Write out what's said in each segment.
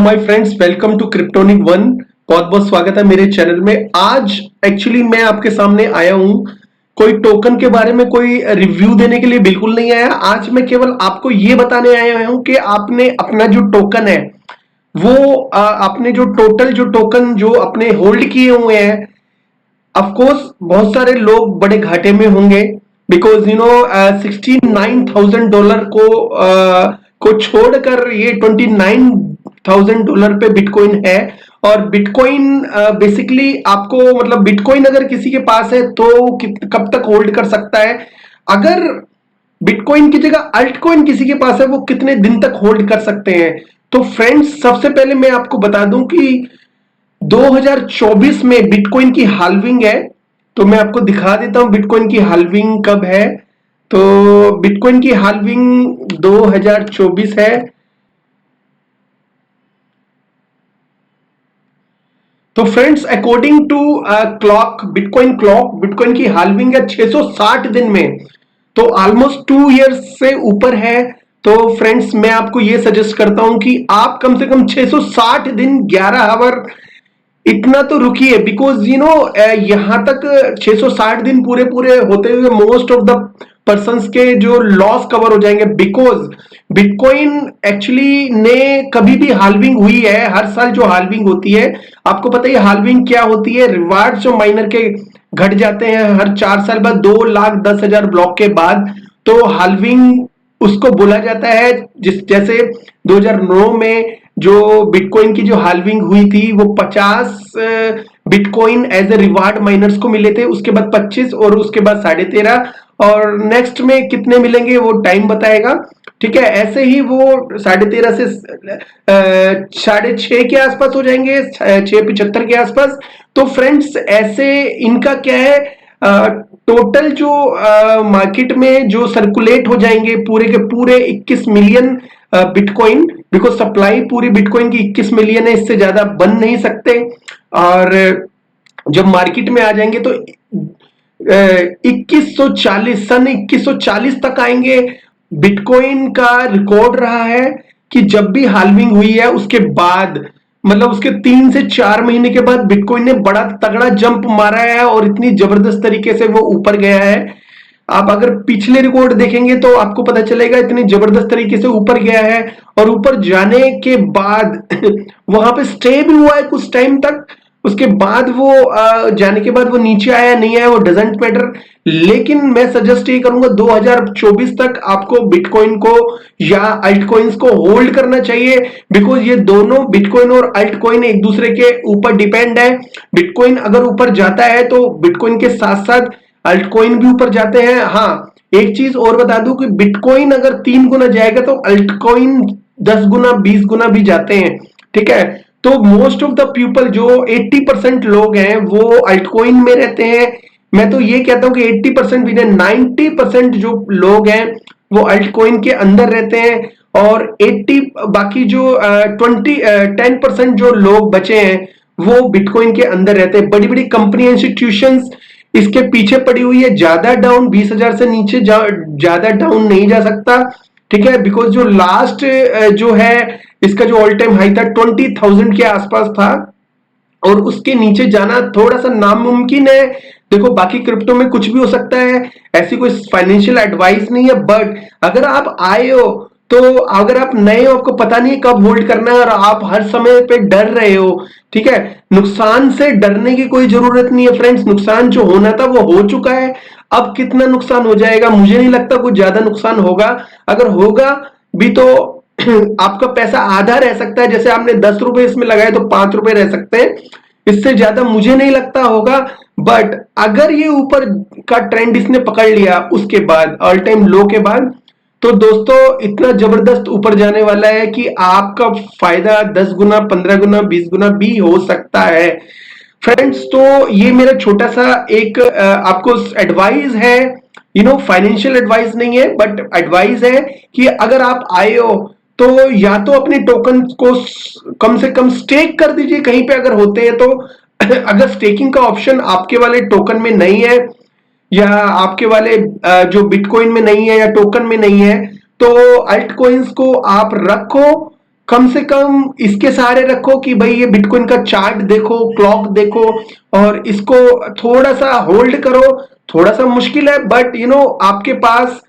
My friends, welcome to Cryptonic one. बहुत बहुत स्वागत है मेरे चैनल में। आज एक्चुअली मैं आपके सामने आया हूं कोई टोकन के बारे में कोई रिव्यू देने के लिए बिल्कुल नहीं आया। आज मैं केवल आपको ये बताने आया हूं कि आपने अपना जो टोकन है वो आपने जो टोटल जो टोकन जो अपने होल्ड किए हुए हैं, ऑफ कोर्स बहुत सारे लोग बड़े घाटे में होंगे। बिकॉज $69,000 को छोड़कर ये $29,000 पे बिटकॉइन है। और बिटकॉइन बेसिकली आपको मतलब बिटकॉइन अगर किसी के पास है तो कब तक होल्ड कर सकता है। अगर बिटकॉइन की जगह अल्टकॉइन किसी के पास है वो कितने दिन तक होल्ड कर सकते हैं। तो फ्रेंड्स, सबसे पहले मैं आपको बता दूं कि 2024 में बिटकॉइन की हाल्विंग है। तो मैं आपको दिखा देता हूं बिटकॉइन की हाल्विंग कब है। तो बिटकॉइन की हाल्विंग 2024 है। तो friends, according to clock bitcoin की हाल्विंग है 660 दिन में। तो ऑलमोस्ट 2 इयर्स से ऊपर है। तो फ्रेंड्स, मैं आपको ये सजेस्ट करता हूं कि आप कम से कम 660 दिन 11 आवर इतना तो रुकिए। बिकॉज यहां तक 660 दिन पूरे पूरे होते हुए मोस्ट ऑफ द पर्संस के जो लॉस कवर हो जाएंगे। बिकॉज बिटकॉइन एक्चुअली ने कभी भी हाल्विंग हुई है, हर साल जो हाल्विंग होती है, आपको पता है हाल्विंग क्या होती है। रिवार्ड जो माइनर के घट जाते हैं हर 4 साल बाद, 2,10,000 ब्लॉक के बाद। तो हाल्विंग उसको बोला जाता है। जैसे 2009 में जो बिटकॉइन की जो हाल्विंग हुई थी वो 50 bitcoin as a reward miners को मिले थे। उसके बाद 25 और उसके बाद 13.5 और नेक्स्ट में कितने मिलेंगे वो टाइम बताएगा। ठीक है, ऐसे ही वो 13.5 से 6.5 के आसपास हो जाएंगे, 6.75 के आसपास। तो फ्रेंड्स, ऐसे इनका क्या है, टोटल जो मार्केट में जो सर्कुलेट हो जाएंगे पूरे के पूरे 21 मिलियन बिटकॉइन। बिकॉज सप्लाई पूरी बिटकॉइन की 21 मिलियन है, इससे ज्यादा बन नहीं सकते। और जब मार्केट में आ जाएंगे तो 2140 सन 2140 तक आएंगे। बिटकॉइन का रिकॉर्ड रहा है कि जब भी हाल्विंग हुई है उसके बाद मतलब उसके 3 से 4 महीने के बाद बिटकॉइन ने बड़ा तगड़ा जंप मारा है और इतनी जबरदस्त तरीके से वो ऊपर गया है। आप अगर पिछले रिकॉर्ड देखेंगे तो आपको पता चलेगा इतनी जबरदस्त तरीके से ऊपर गया है। और ऊपर जाने के बाद वहां पे स्टे भी हुआ है कुछ टाइम तक। उसके बाद वो जाने के बाद वो नीचे आया नहीं आया वो डजेंट मैटर। लेकिन मैं सजेस्ट ये करूंगा 2024 तक आपको बिटकॉइन को या अल्टकॉइंस को होल्ड करना चाहिए। बिकॉज ये दोनों बिटकॉइन और अल्टकॉइन एक दूसरे के ऊपर डिपेंड है। बिटकॉइन अगर ऊपर जाता है तो बिटकॉइन के साथ साथ अल्टकॉइन भी ऊपर जाते हैं। हाँ, एक चीज और बता दूं कि बिटकॉइन अगर 3 गुना जाएगा तो अल्टकॉइन 10 गुना 20 गुना भी जाते हैं। ठीक है, तो मोस्ट ऑफ द पीपल जो 80% लोग हैं वो अल्टकॉइन में रहते हैं। मैं तो ये कहता हूं कि 80% भी नहीं, 90% जो लोग हैं वो अल्टकॉइन के अंदर रहते हैं। और 80 बाकी जो 10% जो लोग बचे हैं वो बिटकॉइन के अंदर रहते हैं। बड़ी बड़ी कंपनी इंस्टीट्यूशंस इसके पीछे पड़ी हुई है। ज्यादा डाउन 20,000 से नीचे ज्यादा डाउन नहीं जा सकता। ठीक है, बिकॉज जो लास्ट जो है इसका जो ऑल टाइम हाई था 20,000 के आसपास था और उसके नीचे जाना थोड़ा सा नामुमकिन है। देखो, बाकी क्रिप्टो में कुछ भी हो सकता है, ऐसी कोई फाइनेंशियल एडवाइस नहीं है। बट अगर आप आए हो तो अगर आप नए हो, आपको पता नहीं कब होल्ड करना है और आप हर समय पे डर रहे हो, ठीक है, नुकसान से डरने की कोई जरूरत नहीं है फ्रेंड्स। नुकसान जो होना था वो हो चुका है। अब कितना नुकसान हो जाएगा मुझे नहीं लगता कुछ ज्यादा नुकसान होगा। अगर होगा भी तो आपका पैसा आधा रह सकता है। जैसे आपने 10 रुपए इसमें लगाए तो 5 रुपए रह सकते हैं, इससे ज्यादा मुझे नहीं लगता होगा। बट अगर ये ऊपर का ट्रेंड इसने पकड़ लिया उसके बाद ऑल टाइम लो के बाद, तो दोस्तों इतना जबरदस्त ऊपर जाने वाला है कि आपका फायदा 10 गुना 15 गुना 20 गुना भी हो सकता है फ्रेंड्स। तो ये मेरा छोटा सा एक आपको एडवाइस है। फाइनेंशियल एडवाइस नहीं है बट एडवाइस है कि अगर आप आए हो तो या तो अपने टोकन को कम से कम स्टेक कर दीजिए कहीं पे अगर होते हैं तो। अगर स्टेकिंग का ऑप्शन आपके वाले टोकन में नहीं है या आपके वाले जो बिटकॉइन में नहीं है या टोकन में नहीं है तो अल्ट कॉइन्स को आप रखो। कम से कम इसके सहारे रखो कि भाई ये बिटकॉइन का चार्ट देखो, क्लॉक देखो, और इसको थोड़ा सा होल्ड करो। थोड़ा सा मुश्किल है, बट आपके पास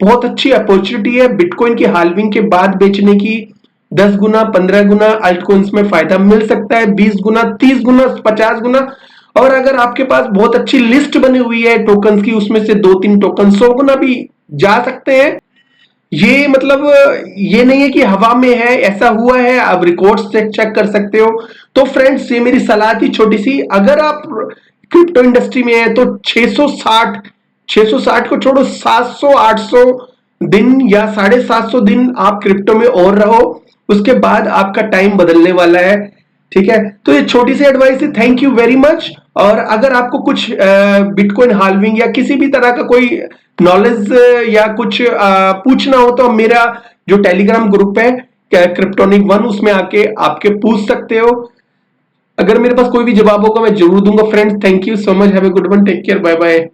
बहुत अच्छी अपॉर्चुनिटी है बिटकॉइन की हाल्विंग के बाद बेचने की। 10 गुना, 15 गुना अल्ट कोइंस में फायदा मिल सकता है, 20 गुना, 30 गुना, 50 गुना। और अगर आपके पास बहुत अच्छी लिस्ट बनी हुई है टोकन्स की, उसमें से 2-3 टोकन 100 गुना भी जा सकते हैं। ये मतलब ये नहीं है कि हवा में है, ऐसा हुआ है, आप रिकॉर्ड्स चेक कर सकते हो। तो फ्रेंड्स, ये मेरी सलाह थी छोटी सी। अगर आप क्रिप्टो इंडस्ट्री में है तो 660 को छोड़ो, 700 800 दिन या 750 दिन आप क्रिप्टो में और रहो। उसके बाद आपका टाइम बदलने वाला है। ठीक है, तो ये छोटी सी एडवाइस है। Thank you very much. और अगर आपको कुछ बिटकॉइन हाल्विंग या किसी भी तरह का कोई नॉलेज या कुछ पूछना हो तो मेरा जो टेलीग्राम ग्रुप है क्रिप्टोनिक वन, उसमें आके आपके पूछ सकते हो। अगर मेरे पास कोई भी जवाब होगा मैं जरूर दूंगा। Friends, thank you so much, have a good one, take care, bye bye.